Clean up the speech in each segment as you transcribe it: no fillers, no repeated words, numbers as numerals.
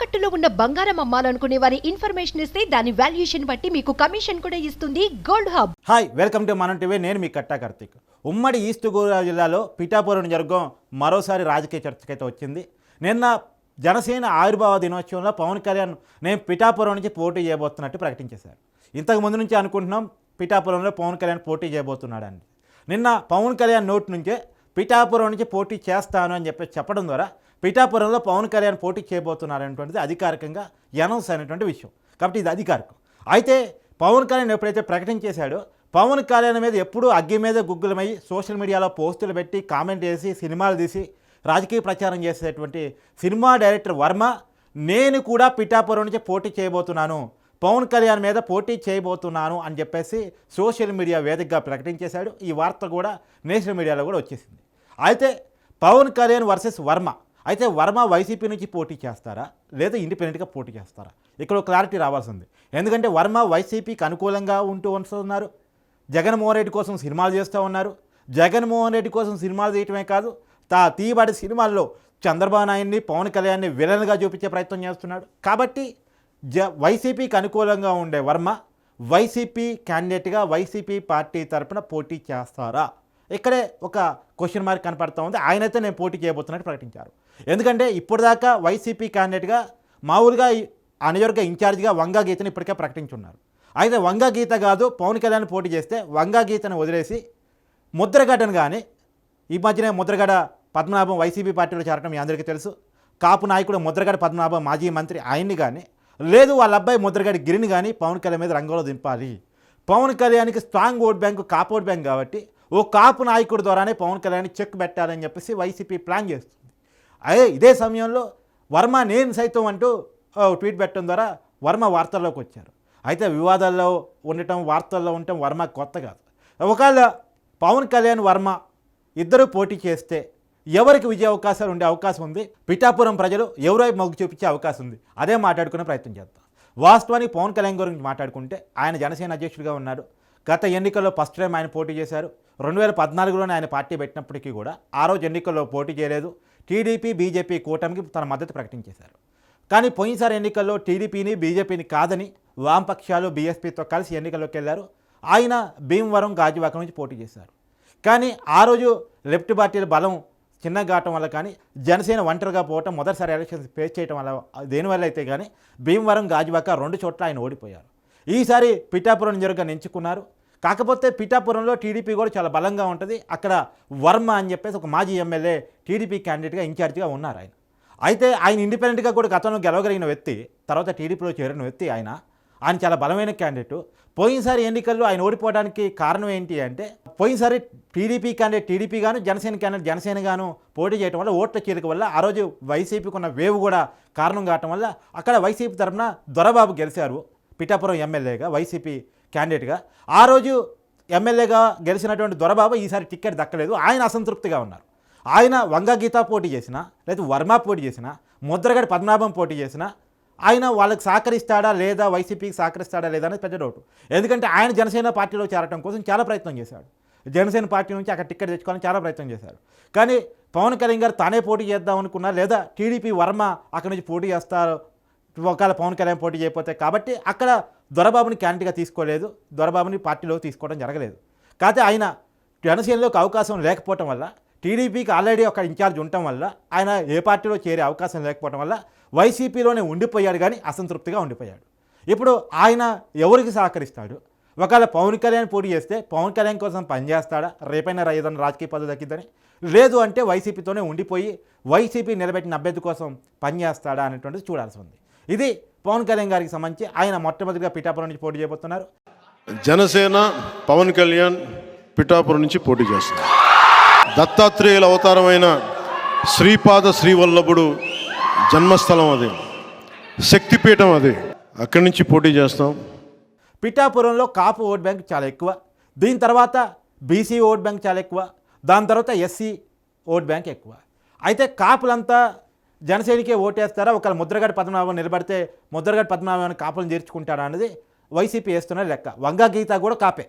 తాకట్టులో ఉన్న బంగారం అమ్మాలనుకునే వారి ఇన్ఫర్మేషన్ ఇస్తే దాని వాల్యుయేషన్ బట్టి మీకు కమిషన్ కూడా ఇస్తుంది gold hub. Hi, welcome to మనం టీవీ. నేను మీ కట్టా కార్తీక్. ఉమ్మడి ఈస్ట్ గోదావరి జిల్లాలో పిఠాపురం జరగం మరోసారి రాజకీయ చర్చకైతే వచ్చింది. నిన్న జనసేన ఆవిర్భావ దినోత్సవంలో పవన్ కళ్యాణ్ నేను పిఠాపురం నుంచి పోటీ చేయబోతున్నట్టు ప్రకటించేశారు. ఇంతకు ముందు నుంచి అనుకుంటున్నాం పిఠాపురంలో పవన్ కళ్యాణ్ పోటీ చేయబోతున్నాడని. నిన్న పవన్ కళ్యాణ్ నోటి నుంచే పిఠాపురం నుంచి పోటీ చేస్తాను అని చెప్పడం ద్వారా పిఠాపురంలో పవన్ కళ్యాణ్ పోటీ చేయబోతున్నారనేటువంటిది అధికారికంగా అనౌన్స్ అయినటువంటి విషయం. కాబట్టి ఇది అధికారికం. అయితే పవన్ కళ్యాణ్ ఎప్పుడైతే ప్రకటించేశాడో పవన్ కళ్యాణ్ మీద ఎప్పుడూ అగ్గి మీద గుగ్గులమై సోషల్ మీడియాలో పోస్టులు పెట్టి కామెంట్ చేసి సినిమాలు తీసి రాజకీయ ప్రచారం చేసేటువంటి సినిమా డైరెక్టర్ వర్మ నేను కూడా పిఠాపురం నుంచి పోటీ చేయబోతున్నాను, పవన్ కళ్యాణ్ మీద పోటీ చేయబోతున్నాను అని చెప్పేసి సోషల్ మీడియా వేదికగా ప్రకటించేశాడు. ఈ వార్త కూడా నేషనల్ మీడియాలో కూడా వచ్చేసింది. అయితే పవన్ కళ్యాణ్ వర్సెస్ వర్మ. అయితే వర్మ వైసీపీ నుంచి పోటీ చేస్తారా లేదా ఇండిపెండెంట్గా పోటీ చేస్తారా? ఇక్కడ క్లారిటీ రావాల్సింది. ఎందుకంటే వర్మ వైసీపీకి అనుకూలంగా ఉంటూ వస్తున్నారు. జగన్మోహన్ రెడ్డి కోసం సినిమాలు చేస్తూ ఉన్నారు. జగన్మోహన్ రెడ్డి కోసం సినిమాలు తీయటమే కాదు, తీయబడి సినిమాల్లో చంద్రబాబు నాయుడిని పవన్ కళ్యాణ్ని విలన్గా చూపించే ప్రయత్నం చేస్తున్నాడు. కాబట్టి వైసీపీకి అనుకూలంగా ఉండే వర్మ వైసీపీ క్యాండిడేట్గా వైసీపీ పార్టీ తరఫున పోటీ చేస్తారా? ఇక్కడే ఒక క్వశ్చన్ మార్క్ కనపడుతూ ఉంది. ఆయనైతే నేను పోటీ చేయబోతున్నట్టు ప్రకటించారు. ఎందుకంటే ఇప్పటిదాకా వైసీపీ క్యాండిడేట్గా మామూలుగా ఆ నియోజకవర్గ ఇన్ఛార్జిగా వంగా గీతను ఇప్పటికే ప్రకటించున్నారు. అయితే వంగా గీత కాదు పవన్ కళ్యాణ్ పోటీ చేస్తే వంగా గీతను వదిలేసి ముద్రగడ్డను కానీ, ఈ మధ్యనే ముద్రగడ పద్మనాభం వైసీపీ పార్టీలో చేరటం మీ అందరికీ తెలుసు. కాపు నాయకుడు ముద్రగడ పద్మనాభం మాజీ మంత్రి ఆయన్ని కానీ, లేదు వాళ్ళ అబ్బాయి ముద్రగడ గిరిని కానీ పవన్ కళ్యాణ్ మీద రంగంలో దింపాలి. పవన్ కళ్యాణ్కి స్ట్రాంగ్ ఓట్ బ్యాంకు కాపు ఓట్ బ్యాంక్ కాబట్టి ఓ కాపు నాయకుడి ద్వారానే పవన్ కళ్యాణ్ చెక్ పెట్టాలని చెప్పేసి వైసీపీ ప్లాన్ చేస్తుంది. అదే ఇదే సమయంలో వర్మ నేను సైతం అంటూ ట్వీట్ పెట్టడం ద్వారా వర్మ వార్తల్లోకి వచ్చారు. అయితే వివాదాల్లో ఉండటం, వార్తల్లో ఉండటం వర్మ కొత్త కాదు. ఒకవేళ పవన్ కళ్యాణ్ వర్మ ఇద్దరు పోటీ చేస్తే ఎవరికి విజయ అవకాశాలు ఉండే అవకాశం ఉంది? పిఠాపురం ప్రజలు ఎవరో మొగ్గు చూపించే అవకాశం ఉంది. అదే మాట్లాడుకునే ప్రయత్నం చేద్దాం. వాస్తవానికి పవన్ కళ్యాణ్ గురించి మాట్లాడుకుంటే ఆయన జనసేన అధ్యక్షుడిగా ఉన్నారు. గత ఎన్నికల్లో ఫస్ట్ టైం ఆయన పోటీ చేశారు. 2014లోనే ఆయన పార్టీ పెట్టినప్పటికీ కూడా ఆ రోజు ఎన్నికల్లో పోటీ చేయలేదు. టీడీపీ బీజేపీ కూటమికి తన మద్దతు ప్రకటించేశారు. కానీ పోయినసారి ఎన్నికల్లో టీడీపీని బీజేపీని కాదని వామపక్షాలు బీఎస్పీతో కలిసి ఎన్నికల్లోకి వెళ్ళారు. ఆయన భీమవరం గాజువాక నుంచి పోటీ చేశారు. కానీ ఆ రోజు లెఫ్ట్ పార్టీల బలం చిన్నగా కావటం వల్ల కానీ జనసేన ఒంటరిగా పోవటం, మొదటిసారి ఎలక్షన్స్ ఫేస్ చేయడం వల్ల దేనివల్ల అయితే కానీ భీమవరం గాజువాక 2 చోట్ల ఆయన ఓడిపోయారు. ఈసారి పిఠాపురం నియోజకవర్గాన్ని ఎంచుకున్నారు. కాకపోతే పిఠాపురంలో టీడీపీ కూడా చాలా బలంగా ఉంటుంది. అక్కడ వర్మ అని చెప్పేసి ఒక మాజీ ఎమ్మెల్యే టీడీపీ క్యాండిడేట్గా ఇన్ఛార్జిగా ఉన్నారు ఆయన. అయితే ఆయన ఇండిపెండెంట్గా కూడా గతంలో గెలవగలిగిన వ్యక్తి, తర్వాత టీడీపీలో చేరిన వ్యక్తి ఆయన చాలా బలమైన క్యాండిడేటు. పోయినసారి ఎన్నికల్లో ఆయన ఓడిపోవడానికి కారణం ఏంటి అంటే పోయినసారి టీడీపీ క్యాండిడేట్ టీడీపీ గాను, జనసేన క్యాండిడేట్ జనసేన గాను పోటీ చేయడం వల్ల ఓట్ల చీలిక వల్ల ఆ రోజు వైసీపీకి ఉన్న వేవ్ కూడా కారణం కావటం వల్ల అక్కడ వైసీపీ తరఫున దొరబాబు గెలిచారు పిఠాపురం ఎమ్మెల్యేగా, వైసీపీ క్యాండిడేట్గా. ఆ రోజు ఎమ్మెల్యేగా గెలిచినటువంటి దొరబాబు ఈసారి టికెట్ దక్కలేదు. ఆయన అసంతృప్తిగా ఉన్నారు. ఆయన వంగా గీత పోటీ చేసినా, లేదా వర్మ పోటీ చేసినా, ముద్రగడ పద్మనాభం పోటీ చేసినా ఆయన వాళ్ళకి సహకరిస్తాడా లేదా, వైసీపీకి సహకరిస్తాడా లేదా అనేది పెద్ద డౌట్. ఎందుకంటే ఆయన జనసేన పార్టీలో చేరడం కోసం చాలా ప్రయత్నం చేశాడు. జనసేన పార్టీ నుంచి అక్కడ టికెట్ తెచ్చుకోవాలని చాలా ప్రయత్నం చేశారు. కానీ పవన్ కళ్యాణ్ గారు తానే పోటీ చేద్దాం అనుకున్నా, లేదా టీడీపీ వర్మ అక్కడి నుంచి పోటీ చేస్తారు ఒకవేళ పవన్ కళ్యాణ్ పోటీ చేయకపోతే, కాబట్టి అక్కడ దొరబాబుని క్యాండిడేట్గా తీసుకోలేదు, దొరబాబుని పార్టీలో తీసుకోవడం జరగలేదు. కాకపోతే ఆయన జనసేనలోకి అవకాశం లేకపోవటం వల్ల, టీడీపీకి ఆల్రెడీ ఒక ఇన్ఛార్జ్ ఉండటం వల్ల ఆయన ఏ పార్టీలో చేరే అవకాశం లేకపోవడం వల్ల వైసీపీలోనే ఉండిపోయాడు, కానీ అసంతృప్తిగా ఉండిపోయాడు. ఇప్పుడు ఆయన ఎవరికి సహకరిస్తాడు? ఒకవేళ పవన్ కళ్యాణ్ పోటీ చేస్తే పవన్ కళ్యాణ్ కోసం పనిచేస్తాడా, రేపైనా ఏదైనా రాజకీయ పదవి దక్కిద్దని? లేదు అంటే వైసీపీతోనే ఉండిపోయి వైసీపీ నిలబెట్టిన అభ్యర్థి కోసం పనిచేస్తాడా అనేటువంటిది చూడాల్సి ఉంది. ఇది పవన్ కళ్యాణ్ గారికి సంబంధించి ఆయన మొట్టమొదటిగా పిఠాపురం నుంచి పోటీ చేయబోతున్నారు. జనసేన పవన్ కళ్యాణ్ పిఠాపురం నుంచి పోటీ చేస్తున్నారు. దత్తాత్రేయుల అవతారమైన శ్రీపాద శ్రీవల్లభుడు జన్మస్థలం అది, శక్తిపీఠం అది. అక్కడి నుంచి పోటీ చేస్తాం. పిఠాపురంలో కాపు ఓట్ బ్యాంక్ చాలా ఎక్కువ, దీని తర్వాత బీసీ ఓట్ బ్యాంక్ చాలా ఎక్కువ, దాని తర్వాత ఎస్సీ ఓట్ బ్యాంక్ ఎక్కువ. అయితే కాపులంతా జనసేనకే ఓటేస్తారా? ఒకవేళ ముద్రగడ పద్మనాభం నిలబడితే ముద్రగడ పద్మనాభాన్ని కాపులను చేర్చుకుంటారా అనేది వైసీపీ వేస్తున్న లెక్క. వంగా గీత కూడా కాపే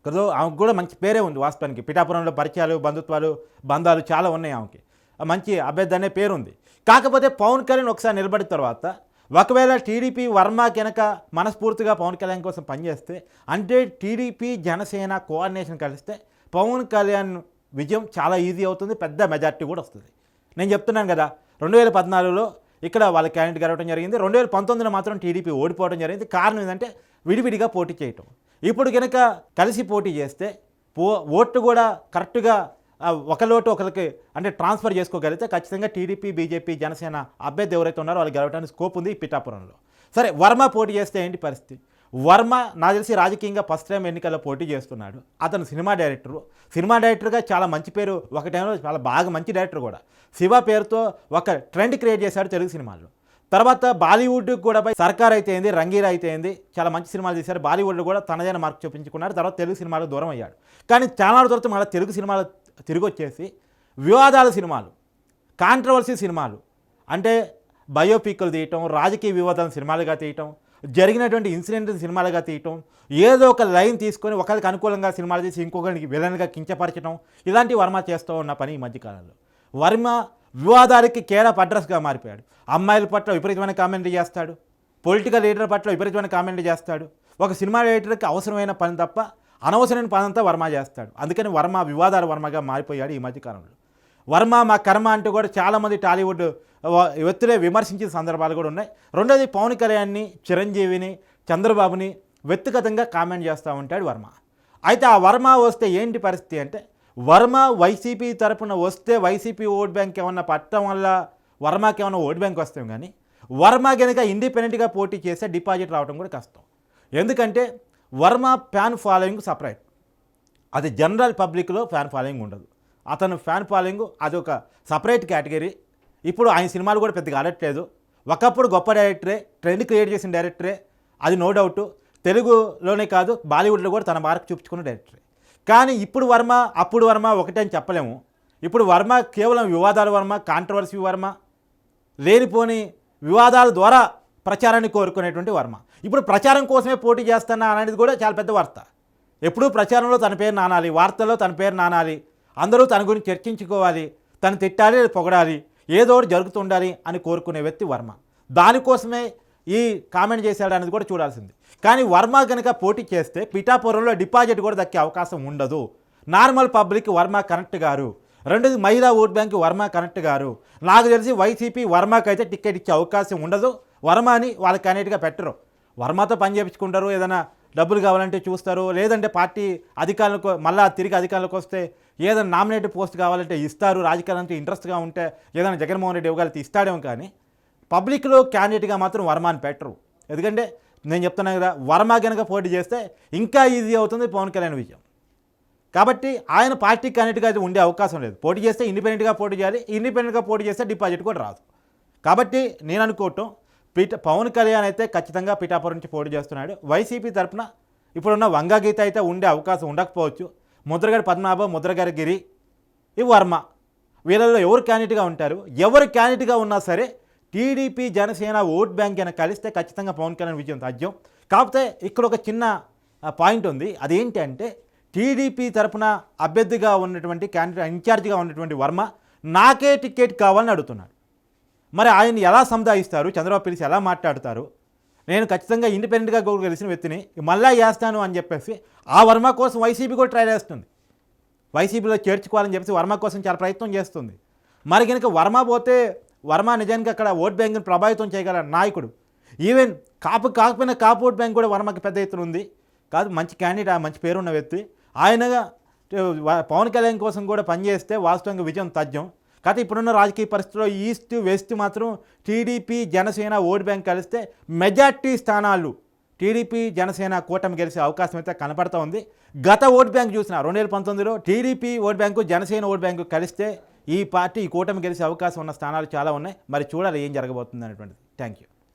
కదా, ఆమెకు కూడా మంచి పేరే ఉంది వాస్తవానికి. పిఠాపురంలో పరిచయాలు, బంధుత్వాలు, బంధాలు చాలా ఉన్నాయి ఆమెకి. మంచి అభ్యర్థి అనే పేరుంది. కాకపోతే పవన్ కళ్యాణ్ ఒకసారి నిలబడిన తర్వాత ఒకవేళ టీడీపీ వర్మ కనుక మనస్ఫూర్తిగా పవన్ కళ్యాణ్ కోసం పనిచేస్తే, అంటే టీడీపీ జనసేన కోఆర్డినేషన్ కలిస్తే పవన్ కళ్యాణ్ విజయం చాలా ఈజీ అవుతుంది, పెద్ద మెజార్టీ కూడా వస్తుంది. నేను చెప్తున్నాను కదా, 2014లో ఇక్కడ వాళ్ళ క్యాండిడేట్ గెలవడం జరిగింది, 2019లో మాత్రం టీడీపీ ఓడిపోవడం జరిగింది. కారణం ఏంటంటే విడివిడిగా పోటీ చేయటం. ఇప్పుడు కనుక కలిసి పోటీ చేస్తే ఓట్లు కూడా కరెక్ట్గా ఒకలోటు ఒకరికి అంటే ట్రాన్స్ఫర్ చేసుకోగలిగితే ఖచ్చితంగా టీడీపీ, బీజేపీ, జనసేన అభ్యర్థి ఎవరైతే ఉన్నారో వాళ్ళు గెలవడానికి స్కోప్ ఉంది ఈ పిఠాపురంలో. సరే, వర్మ పోటీ చేస్తే ఏంటి పరిస్థితి? వర్మ నాకు తెలిసి రాజకీయంగా ఫస్ట్ టైం ఎన్నికల్లో పోటీ చేస్తున్నాడు. అతను సినిమా డైరెక్టర్గా చాలా మంచి పేరు, ఒక టైంలో చాలా బాగా మంచి డైరెక్టర్ కూడా. శివ పేరుతో ఒక ట్రెండ్ క్రియేట్ చేశాడు తెలుగు సినిమాల్లో. తర్వాత బాలీవుడ్ కూడా సర్కార్ అయితే ఏంది, రంగీరా అయితే ఏంది, చాలా మంచి సినిమాలు చేశారు. బాలీవుడ్ కూడా తనదైన మార్క్ చూపించుకున్నారు. తర్వాత తెలుగు సినిమాలకు దూరం అయ్యాడు. కానీ చాలా తర్వాత మళ్ళీ తెలుగు సినిమాలు తిరిగి వచ్చేసి వివాదాల సినిమాలు, కాంట్రవర్సీ సినిమాలు, అంటే బయోపిక్లు తీయటం, రాజకీయ వివాదాలను సినిమాలుగా తీయటం, జరిగినటువంటి ఇన్సిడెంట్ సినిమాలుగా తీయటం, ఏదో ఒక లైన్ తీసుకొని ఒకరికి అనుకూలంగా సినిమాలు చేసి ఇంకొకరికి విలన్గా కించపరచడం, ఇలాంటి వర్మ చేస్తూ ఉన్న పని ఈ మధ్యకాలంలో. వర్మ వివాదాలకి కేర్ ఆఫ్ అడ్రస్గా మారిపోయాడు. అమ్మాయిల పట్ల విపరీతమైన కామెంట్లు చేస్తాడు, పొలిటికల్ లీడర్ పట్ల విపరీతమైన కామెంట్లు చేస్తాడు. ఒక సినిమా డైరెక్టర్కి అవసరమైన పని తప్ప అనవసరమైన పని అంతా వర్మ చేస్తాడు. అందుకని వర్మ వివాదాల వర్మగా మారిపోయాడు ఈ మధ్యకాలంలో. వర్మ మా కర్మ అంటూ కూడా చాలామంది టాలీవుడ్ వ్యక్తులే విమర్శించిన సందర్భాలు కూడా ఉన్నాయి. రెండోది పవన్ కళ్యాణ్ని, చిరంజీవిని, చంద్రబాబుని వ్యక్తిగతంగా కామెంట్ చేస్తూ ఉంటాడు వర్మ. అయితే ఆ వర్మ వస్తే ఏంటి పరిస్థితి అంటే, వర్మ వైసీపీ తరపున వస్తే వైసీపీ ఓట్ బ్యాంక్ ఏమన్నా పట్టడం వల్ల వర్మకి ఏమన్నా ఓట్ బ్యాంక్ వస్తాం, కానీ వర్మ కనుక ఇండిపెండెంట్గా పోటీ చేస్తే డిపాజిట్ రావడం కూడా కష్టం. ఎందుకంటే వర్మ ఫ్యాన్ ఫాలోయింగ్ సపరేట్, అది జనరల్ పబ్లిక్లో ఫ్యాన్ ఫాలోయింగ్ ఉండదు. అతను ఫ్యాన్ ఫాలోయింగ్ అది ఒక సపరేట్ కేటగిరీ. ఇప్పుడు ఆయన సినిమాలు కూడా పెద్దగా ఆడట్లేదు. ఒకప్పుడు గొప్ప డైరెక్టరే, ట్రెండ్ క్రియేట్ చేసిన డైరెక్టరే, అది నో డౌట్. తెలుగులోనే కాదు బాలీవుడ్లో కూడా తన మార్క్ చూపించుకున్న డైరెక్టరే. కానీ ఇప్పుడు వర్మ అప్పుడు వర్మ ఒకటే అని చెప్పలేము. ఇప్పుడు వర్మ కేవలం వివాదాల వర్మ, కాంట్రవర్సీ వర్మ, లేనిపోని వివాదాల ద్వారా ప్రచారాన్ని కోరుకునేటువంటి వర్మ. ఇప్పుడు ప్రచారం కోసమే పోటీ చేస్తున్నా అనేది కూడా చాలా పెద్ద వార్త. ఎప్పుడూ ప్రచారంలో తన పేరు నానాలి, వార్తల్లో తన పేరు నానాలి, అందరూ తన గురించి చర్చించుకోవాలి, తను తిట్టాలి, పొగడాలి, ఏదో ఒకటి జరుగుతుండాలి అని కోరుకునే వ్యక్తి వర్మ. దానికోసమే ఈ కామెంట్ చేశాడు అనేది కూడా చూడాల్సింది. కానీ వర్మ కనుక పోటీ చేస్తే పిఠాపురంలో డిపాజిట్ కూడా దక్కే అవకాశం ఉండదు. నార్మల్ పబ్లిక్ వర్మ కనెక్ట్ గారు, రెండోది మహిళా ఓట్ బ్యాంక్ వర్మ కనెక్ట్ గారు. నాకు తెలిసి వైసీపీ వర్మకి అయితే టికెట్ ఇచ్చే అవకాశం ఉండదు. వర్మని వాళ్ళ క్యాండిడేట్గా పెట్టరు. వర్మతో పని చేయించుకుంటారు, ఏదైనా డబ్బులు కావాలంటే చూస్తారు, లేదంటే పార్టీ అధికారులకు మళ్ళీ తిరిగి అధికారులకు వస్తే ఏదైనా నామినేటెడ్ పోస్ట్ కావాలంటే ఇస్తారు. రాజకీయాలంటే ఇంట్రెస్ట్గా ఉంటే ఏదైనా జగన్మోహన్ రెడ్డి ఇవ్వగలిగితే ఇస్తాడేమో, కానీ పబ్లిక్లో క్యాండిడేట్గా మాత్రం వర్మని పెట్టరు. ఎందుకంటే నేను చెప్తున్నాను కదా, వర్మ కనుక పోటీ చేస్తే ఇంకా ఈజీ అవుతుంది పవన్ కళ్యాణ్ విజయం. కాబట్టి ఆయన పార్టీ క్యాండిడేట్గా అయితే ఉండే అవకాశం లేదు. పోటీ చేస్తే ఇండిపెండెంట్గా పోటీ చేయాలి, ఇండిపెండెంట్గా పోటీ చేస్తే డిపాజిట్ కూడా రాదు. కాబట్టి నేను అనుకోవటం పవన్ కళ్యాణ్ అయితే ఖచ్చితంగా పిఠాపురం నుంచి పోటీ చేస్తున్నాడు. వైసీపీ తరఫున ఇప్పుడున్న వంగా గీత అయితే ఉండే అవకాశం ఉండకపోవచ్చు. ముద్రగడ పద్మనాభం, ముద్రగడ గిరి, ఈ వర్మ, వీళ్ళలో ఎవరు క్యాండిడేట్గా ఉంటారు? ఎవరు క్యాండిడేట్గా ఉన్నా సరే టీడీపీ జనసేన ఓట్ బ్యాంక్ అయినా కలిస్తే ఖచ్చితంగా పవన్ కళ్యాణ్ విజయం తథ్యం. కాకపోతే ఇక్కడ ఒక చిన్న పాయింట్ ఉంది. అదేంటి అంటే, టీడీపీ తరఫున అభ్యర్థిగా ఉన్నటువంటి క్యాండిడేట్ ఇన్ఛార్జిగా ఉన్నటువంటి వర్మ నాకే టికెట్ కావాలని అడుగుతున్నాడు. మరి ఆయన ఎలా సంధాయిస్తారు? చంద్రబాబు పిలిచి ఎలా మాట్లాడతారు? నేను ఖచ్చితంగా ఇండిపెండెంట్గా గెలిచిన వ్యక్తిని మళ్ళా చేస్తాను అని చెప్పేసి ఆ వర్మ కోసం వైసీపీ కూడా ట్రై చేస్తుంది. వైసీపీలో చేర్చుకోవాలని చెప్పేసి వర్మ కోసం చాలా ప్రయత్నం చేస్తుంది. మరి కనుక వర్మ పోతే వర్మ నిజానికి అక్కడ ఓట్ బ్యాంక్ని ప్రభావితం చేయగల నాయకుడు. ఈవెన్ కాకపోయినా కాపు ఓట్ బ్యాంక్ కూడా వర్మకి పెద్ద ఎత్తున ఉంది. కాదు, మంచి క్యాండిడేట్, మంచి పేరున్న వ్యక్తి. ఆయనగా పవన్ కళ్యాణ్ కోసం కూడా పనిచేస్తే వాస్తవంగా విజయం తథ్యం. కాకపోతే ఇప్పుడున్న రాజకీయ పరిస్థితుల్లో ఈస్ట్ వెస్ట్ మాత్రం టీడీపీ జనసేన ఓట్ బ్యాంక్ కలిస్తే మెజార్టీ స్థానాలు టీడీపీ జనసేన కూటమి గెలిచే అవకాశం అయితే కనపడుతూ ఉంది. గత ఓట్ బ్యాంక్ చూసిన 2019లో TDP vote bank Janasena vote bank కలిస్తే ఈ కూటమి గెలిచే అవకాశం ఉన్న స్థానాలు చాలా ఉన్నాయి. మరి చూడాలి ఏం జరగబోతుంది అనేటువంటిది. Thank you.